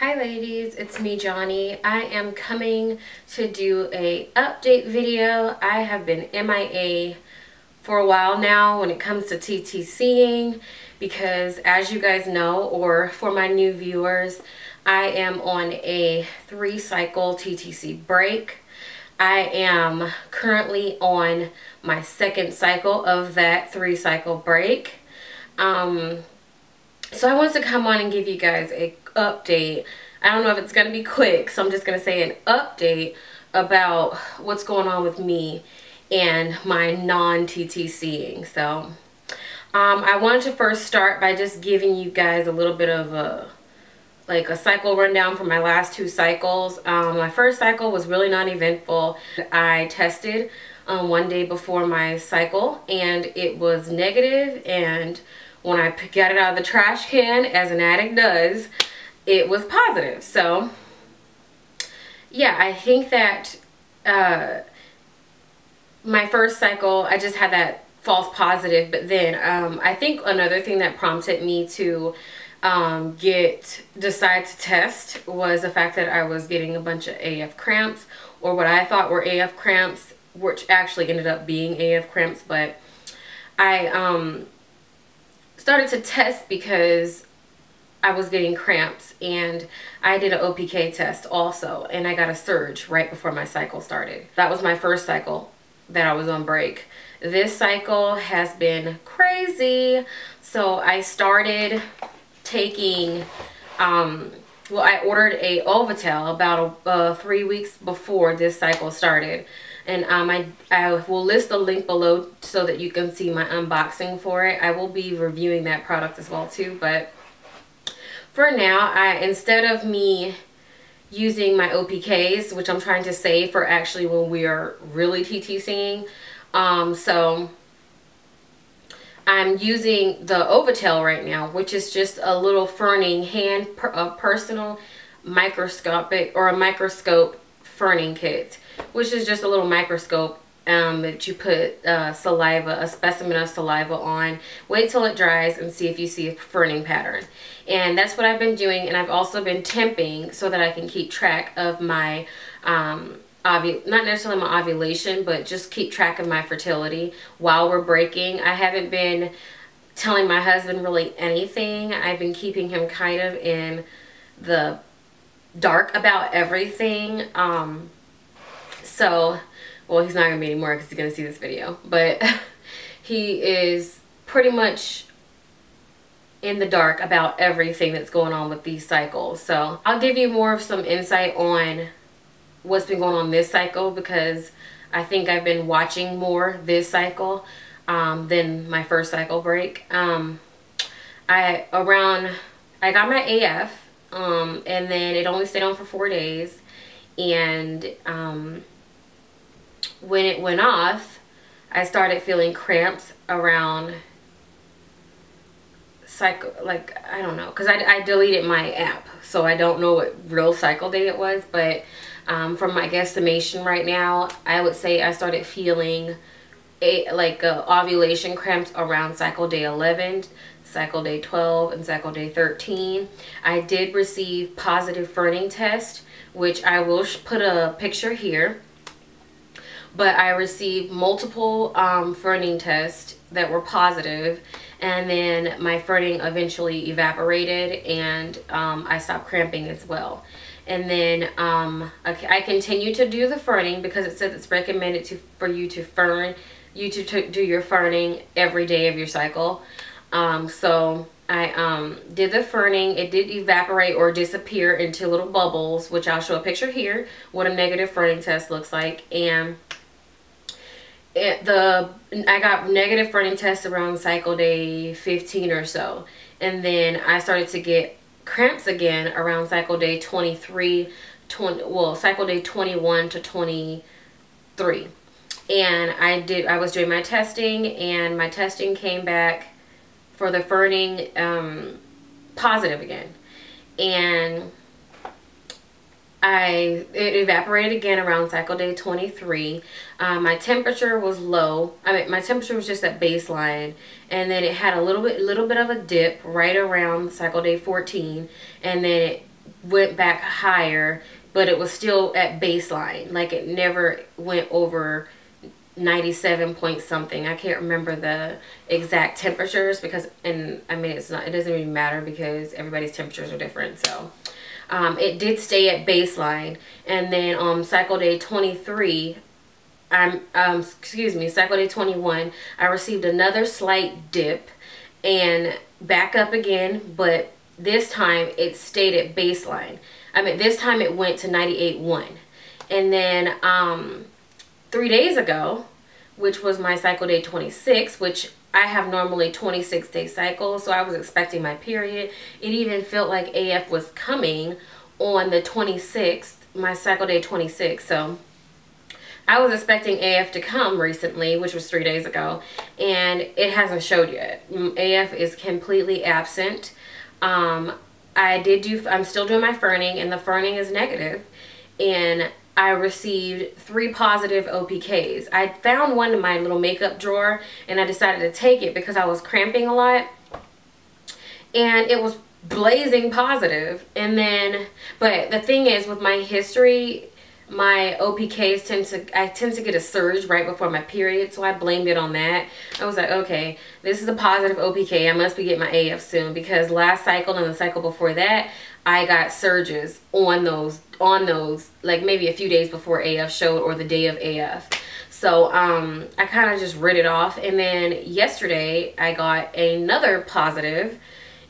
Hi ladies, it's me Johnnie. I am coming to do a update video. I have been MIA for a while now when it comes to TTCing because, as you guys know, or for my new viewers, I am on a 3-cycle TTC break. I am currently on my 2nd cycle of that 3-cycle break. So I wanted to come on and give you guys a update. I don't know if it's going to be quick, so I'm just going to say an update about what's going on with me and my non-TTCing. So I wanted to first start by just giving you guys a little bit of a cycle rundown for my last 2 cycles. My first cycle was really non-eventful. I tested one day before my cycle and it was negative, and when I got it out of the trash can, as an addict does, it was positive. So yeah, I think that my first cycle, I just had that false positive. But then I think another thing that prompted me to decide to test was the fact that I was getting a bunch of AF cramps, or what I thought were AF cramps, which actually ended up being AF cramps. But I started to test because I was getting cramps, and I did an OPK test also, and I got a surge right before my cycle started. That was my first cycle that I was on break. This cycle has been crazy. So I started taking well, I ordered a Ovatel about 3 weeks before this cycle started, and I will list the link below so that you can see my unboxing for it. I will be reviewing that product as well too, but for now, instead of me using my OPKs, which I'm trying to save for actually when we are really TTCing, so I'm using the Ovatel right now, which is just a little ferning personal microscopic or a microscope ferning kit, which is just a little microscope that you put saliva, a specimen of saliva on, wait till it dries, and see if you see a ferning pattern. And that's what I've been doing. And I've also been temping so that I can keep track of my not necessarily my ovulation, but just keep track of my fertility while we're breaking. I haven't been telling my husband really anything. I've been keeping him kind of in the dark about everything. So, well, he's not going to be anymore because he's going to see this video. But he is pretty much in the dark about everything that's going on with these cycles. So I'll give you more of some insight on what's been going on this cycle, because I think I've been watching more this cycle than my first cycle break. I got my AF and then it only stayed on for 4 days, and when it went off, I started feeling cramps around cycle, like, I don't know, because I deleted my app, so I don't know what real cycle day it was, but from my guesstimation right now, I would say I started feeling ovulation cramps around cycle day 11, cycle day 12, and cycle day 13. I did receive positive ferning test, which I will put a picture here. But I received multiple ferning tests that were positive, and then my ferning eventually evaporated, and I stopped cramping as well. And then I continue to do the ferning because it says it's recommended for you to do your ferning every day of your cycle. So I did the ferning. It did evaporate or disappear into little bubbles, which I'll show a picture here what a negative ferning test looks like. And I got negative ferning tests around cycle day 15 or so, and then I started to get cramps again around cycle day 23, cycle day 21 to 23. And I was doing my testing, and my testing came back for the ferning positive again, and it evaporated again around cycle day 23. My temperature was low. I mean, my temperature was just at baseline, and then it had a little bit of a dip right around cycle day 14, and then went back higher, but it was still at baseline. Like it never went over 97 point something. I can't remember the exact temperatures because, and I mean, it doesn't even matter because everybody's temperatures are different. So it did stay at baseline. And then on cycle day 23, cycle day 21, I received another slight dip and back up again, but this time it stayed at baseline. I mean, this time it went to 98.1. And then 3 days ago, which was my cycle day 26, which I have normally 26-day cycles, so I was expecting my period. It even felt like AF was coming on the 26th, my cycle day 26. So I was expecting AF to come recently, which was 3 days ago, and it hasn't showed yet. AF is completely absent. I'm still doing my ferning, and the ferning is negative, and I received 3 positive OPKs. I found one in my little makeup drawer, and I decided to take it because I was cramping a lot, and it was blazing positive. And then, but the thing is, with my history, my OPKs I tend to get a surge right before my period, so I blamed it on that. I was like, okay, this is a positive OPK. I must be getting my AF soon, because last cycle and the cycle before that, I got surges on those, like maybe a few days before AF showed or the day of AF. So I kind of just writ it off. And then yesterday I got another positive,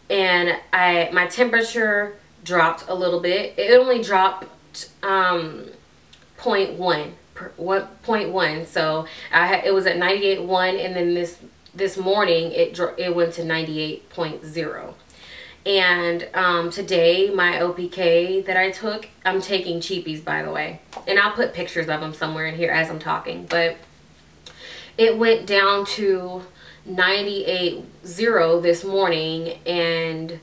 and my temperature dropped a little bit. It only dropped 0.1, so it was at 98.1, and then this morning it went to 98.0. And today my OPK that I took, I'm taking cheapies, by the way, and I'll put pictures of them somewhere in here as I'm talking, but it went down to 98.0 this morning, and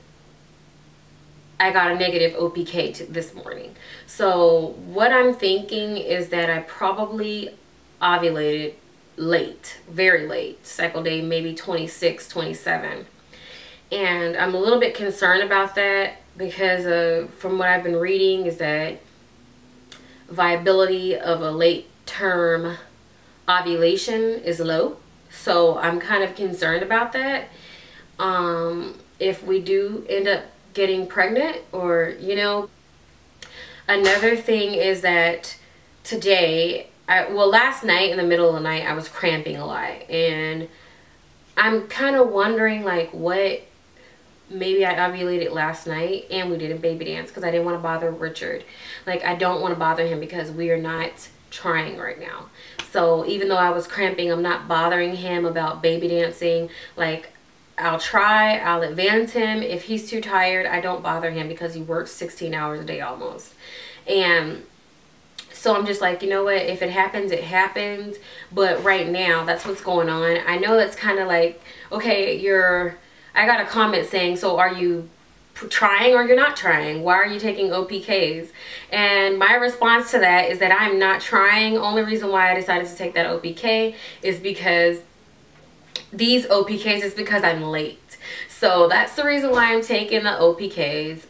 I got a negative OPK this morning. So what I'm thinking is that I probably ovulated late, very late, cycle day maybe 26, 27. And I'm a little bit concerned about that because from what I've been reading is that viability of a late term ovulation is low. So I'm kind of concerned about that. If we do end up getting pregnant, or, you know. Another thing is that today, last night in the middle of the night, I was cramping a lot, and I'm kind of wondering, like, what, maybe I ovulated last night and we didn't baby dance because I didn't want to bother Richard. Like, I don't want to bother him because we are not trying right now. So even though I was cramping, I'm not bothering him about baby dancing. Like, I'll try, I'll advance him. If he's too tired, I don't bother him because he works 16 hours a day almost. And so I'm just like, you know what, if it happens, it happens. But right now, that's what's going on. I know that's kind of like, okay, I got a comment saying, so are you trying or you're not trying? Why are you taking OPKs? And my response to that is that I'm not trying. Only reason why I decided to take that OPK is because these OPKs is because I'm late. So that's the reason why I'm taking the OPKs.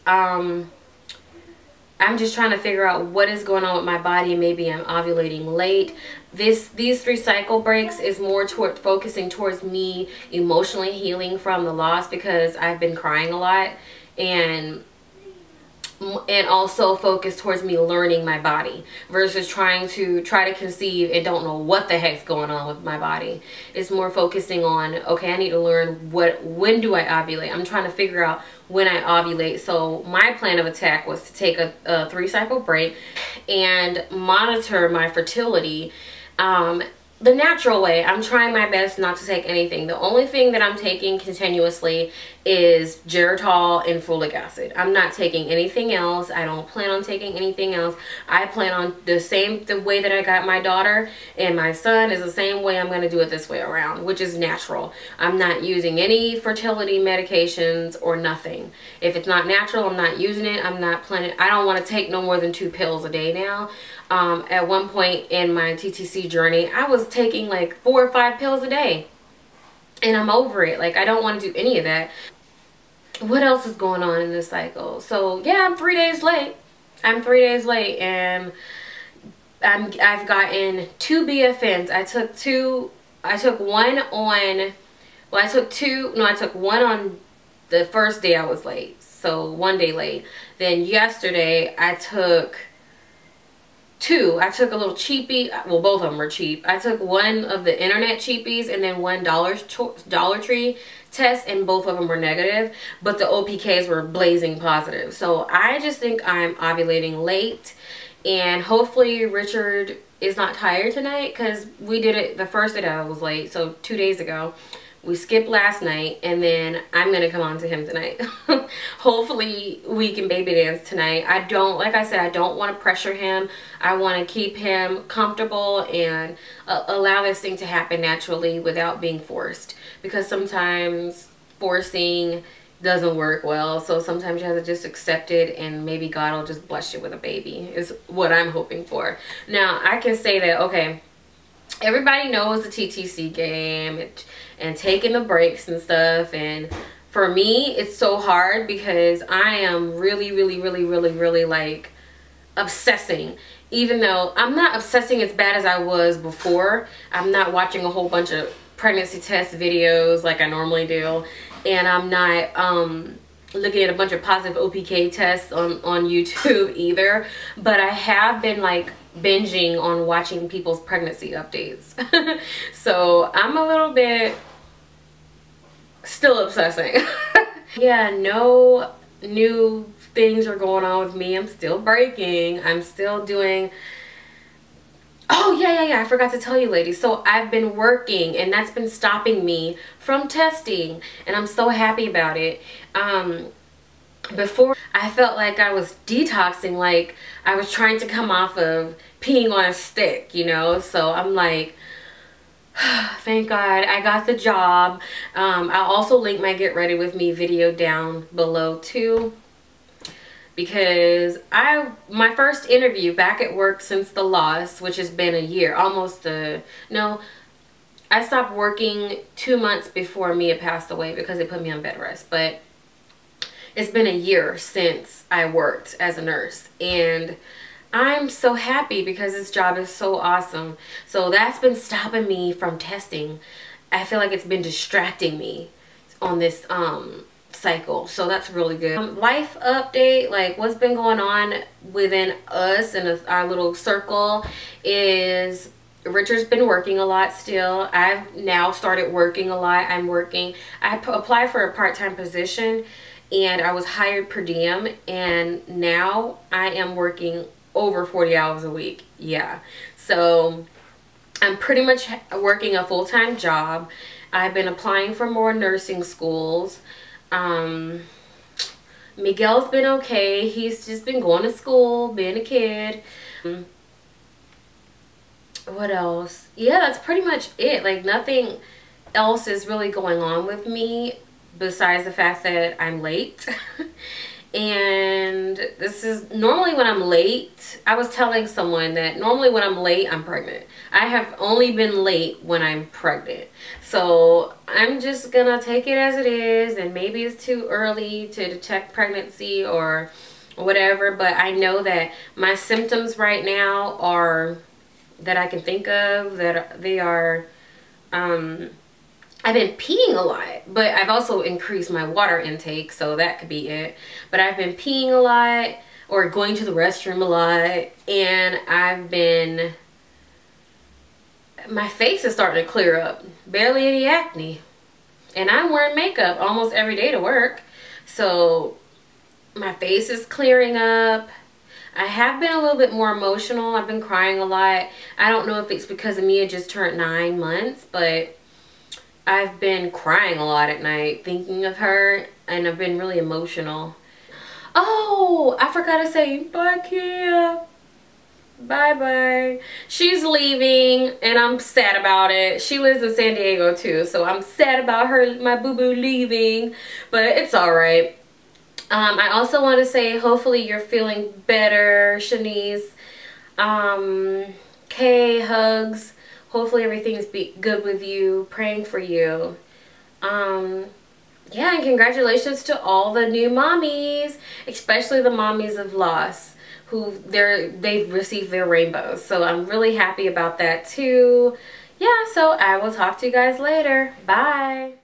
I'm just trying to figure out what is going on with my body. Maybe I'm ovulating late. These 3 cycle breaks is more focusing towards me emotionally healing from the loss, because I've been crying a lot, and also focus towards me learning my body versus trying to conceive and don't know what the heck's going on with my body. It's more focusing on, okay, I need to learn when do I ovulate. I'm trying to figure out when I ovulate. So my plan of attack was to take a 3-cycle break and monitor my fertility the natural way. I'm trying my best not to take anything. The only thing that I'm taking continuously is Geritol and folic acid. I'm not taking anything else. I don't plan on taking anything else. I plan on the way that I got my daughter and my son is the same way I'm going to do it this way around, which is natural. I'm not using any fertility medications or nothing. If it's not natural, I'm not using it. I'm not planning. I don't want to take no more than 2 pills a day now. At one point in my TTC journey, I was taking like 4 or 5 pills a day, and I'm over it. Like, I don't want to do any of that. what else is going on in this cycle? So yeah, I'm 3 days late. I'm 3 days late, and I've gotten 2 BFNs. I took one on, well, I took two, no, I took one on the first day I was late. So 1 day late. Then yesterday I took 2. I took a little cheapie. Well, both of them were cheap. I took one of the internet cheapies and then one Dollar Tree test, and both of them were negative, but the OPKs were blazing positive. So I just think I'm ovulating late, and hopefully Richard is not tired tonight, because we did it the first day that I was late, so 2 days ago. We skipped last night, and then I'm going to come on to him tonight. Hopefully we can baby dance tonight. I don't, like I said, I don't want to pressure him. I want to keep him comfortable and allow this thing to happen naturally without being forced. Because sometimes forcing doesn't work well. So sometimes you have to just accept it, and maybe God will just bless you with a baby, is what I'm hoping for. Now, I can say that, okay, everybody knows the TTC game and taking the breaks and stuff, and for me it's so hard because I am really like obsessing, even though I'm not obsessing as bad as I was before. I'm not watching a whole bunch of pregnancy test videos like I normally do, and I'm not looking at a bunch of positive OPK tests on YouTube either, but I have been like binging on watching people's pregnancy updates. So I'm a little bit still obsessing. Yeah, no new things are going on with me. I'm still breaking. I'm still doing, oh yeah, I forgot to tell you ladies. So I've been working, and that's been stopping me from testing, and I'm so happy about it. Before, I felt like I was detoxing, like I was trying to come off of peeing on a stick, you know. So I'm like, thank God I got the job. I'll also link my get ready with me video down below too, because my first interview back at work since the loss, which has been a year, almost no, I stopped working 2 months before Amia passed away because they put me on bed rest, but it's been a year since I worked as a nurse, and I'm so happy because this job is so awesome. So that's been stopping me from testing. I feel like it's been distracting me on this cycle, so that's really good. Life update, like what's been going on within us and our little circle is Richard's been working a lot still. I've now started working a lot. I applied for a part-time position, and I was hired per diem, and now I am working over 40 hours a week. Yeah, so I'm pretty much working a full-time job. I've been applying for more nursing schools. Miguel's been okay. He's just been going to school, being a kid. What else? Yeah, that's pretty much it. Like nothing else is really going on with me besides the fact that I'm late. And this is normally when I'm late. I was telling someone that normally when I'm late, I'm pregnant. I have only been late when I'm pregnant. So I'm just gonna take it as it is, and maybe it's too early to detect pregnancy or whatever, but I know that my symptoms right now are, that I can think of, that they are, I've been peeing a lot, but I've also increased my water intake, so that could be it. But I've been peeing a lot, or going to the restroom a lot, and my face is starting to clear up. Barely any acne. And I'm wearing makeup almost every day to work, so my face is clearing up. I have been a little bit more emotional. I've been crying a lot. I don't know if it's because Amia just turned 9 months, but I've been crying a lot at night thinking of her, and I've been really emotional. Oh, I forgot to say bye, Kia. Bye bye. She's leaving, and I'm sad about it. She lives in San Diego too, so I'm sad about her, my boo-boo, leaving, but it's all right. I also want to say hopefully you're feeling better, Shanice. Kay, hugs. Hopefully everything's good with you. Praying for you. yeah, and congratulations to all the new mommies, especially the mommies of loss, who they've received their rainbows. So I'm really happy about that too. Yeah, so I will talk to you guys later. Bye.